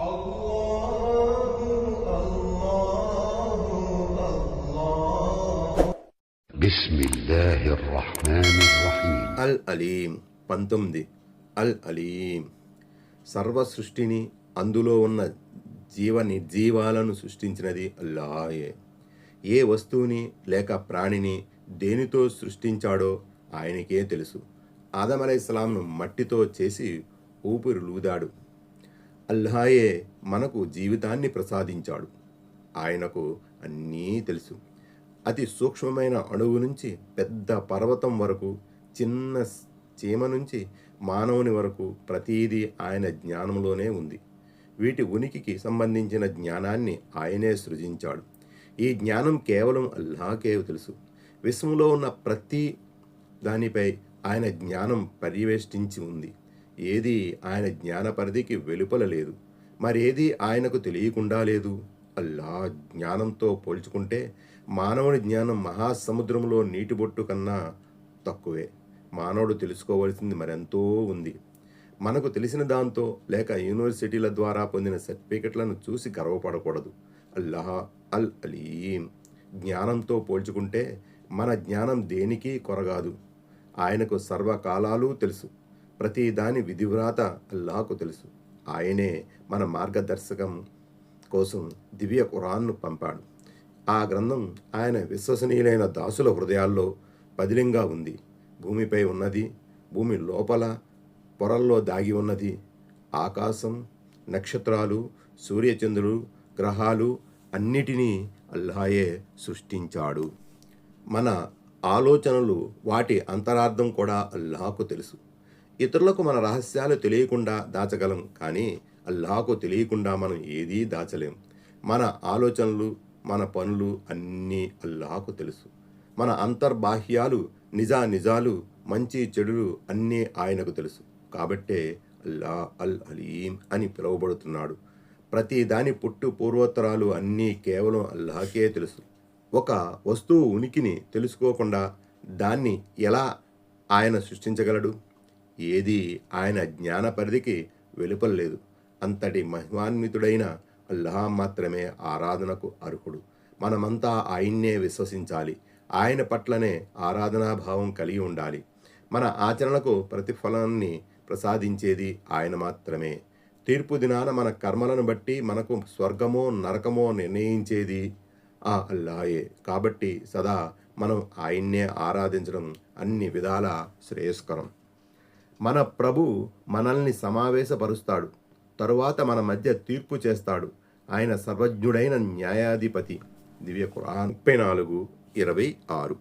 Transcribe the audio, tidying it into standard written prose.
అల్ అలీం 19 అల్ అలీం సర్వ సృష్టిని అందులో ఉన్న నిర్జీవాలను సృష్టించినది అల్లాహే. ఏ వస్తువుని లేక ప్రాణిని దేనితో సృష్టించాడో ఆయనకే తెలుసు. ఆదం అలైహిస్సలాంను మట్టితో చేసి ఊపిరులూదాడు. అల్లాహే మనకు జీవితాన్ని ప్రసాదించాడు. ఆయనకు అన్నీ తెలుసు. అతి సూక్ష్మమైన అణువు నుంచి పెద్ద పర్వతం వరకు, చిన్న చీమ నుంచి మానవుని వరకు ప్రతీదీ ఆయన జ్ఞానంలోనే ఉంది. వీటి ఉనికికి సంబంధించిన జ్ఞానాన్ని ఆయనే సృజించాడు. ఈ జ్ఞానం కేవలం అల్లాహకే తెలుసు. విశ్వంలో ఉన్న ప్రతి దానిపై ఆయన జ్ఞానం పర్యవేష్టించి ఉంది. ఏది ఆయన జ్ఞాన పరిధికి వెలుపల లేదు, మరేది ఆయనకు తెలియకుండా లేదు. అల్లా జ్ఞానంతో పోల్చుకుంటే మానవుని జ్ఞానం మహాసముద్రంలో నీటి బొట్టు కన్నా తక్కువే. మానవుడు తెలుసుకోవలసింది మరెంతో ఉంది. మనకు తెలిసిన దాంతో లేక యూనివర్సిటీల ద్వారా పొందిన సర్టిఫికెట్లను చూసి గర్వపడకూడదు. అల్లాహ్ అల్ అలీం జ్ఞానంతో పోల్చుకుంటే మన జ్ఞానం దేనికి కొరగాదు. ఆయనకు సర్వకాలాలు తెలుసు. ప్రతి దాని విధివ్రాత అల్లాహకు తెలుసు. ఆయనే మన మార్గదర్శకం కోసం దివ్య ఖురాన్ను పంపాడు. ఆ గ్రంథం ఆయన విశ్వసనీయులైన దాసుల హృదయాల్లో పదిలంగా ఉంది. భూమిపై ఉన్నది, భూమి లోపల పొరల్లో దాగి ఉన్నది, ఆకాశం, నక్షత్రాలు, సూర్యచంద్రులు, గ్రహాలు అన్నిటినీ అల్లాహే సృష్టించాడు. మన ఆలోచనలు, వాటి అంతరార్థం కూడా అల్లాహకు తెలుసు. ఇతరులకు మన రహస్యాలు తెలియకుండా దాచగలం, కానీ అల్లాహకు తెలియకుండా మనం ఏదీ దాచలేం. మన ఆలోచనలు, మన పనులు అన్నీ అల్లాహకు తెలుసు. మన అంతర్బాహ్యాలు, నిజాలు, మంచి చెడులు అన్నీ ఆయనకు తెలుసు. కాబట్టే అల్లా అల్ అలీం అని పిలువబడుతున్నాడు. ప్రతి దాని పుట్టు పూర్వోత్తరాలు అన్నీ కేవలం అల్లాహకే తెలుసు. ఒక వస్తువు ఉనికిని తెలుసుకోకుండా దాన్ని ఎలా ఆయన సృష్టించగలడు? ఏది ఆయన జ్ఞాన పరిధికి వెలుపలేదు. అంతటి మహిమాన్వితుడైన అల్లాహ్ మాత్రమే ఆరాధనకు అర్హుడు. మనమంతా ఆయన్నే విశ్వసించాలి. ఆయన పట్లనే ఆరాధనాభావం కలిగి ఉండాలి. మన ఆచరణకు ప్రతిఫలాన్ని ప్రసాదించేది ఆయన మాత్రమే. తీర్పు దినాన మన కర్మలను బట్టి మనకు స్వర్గమో నరకమో నిర్ణయించేది ఆ అల్లాహే. కాబట్టి సదా మనం ఆయన్నే ఆరాధించడం అన్ని విధాల శ్రేయస్కరం. మన ప్రభు మనల్ని సమావేశపరుస్తాడు. తరువాత మన మధ్య తీర్పు చేస్తాడు. ఆయన సర్వజ్ఞుడైన న్యాయాధిపతి. దివ్య ఖురాన్ 34:26.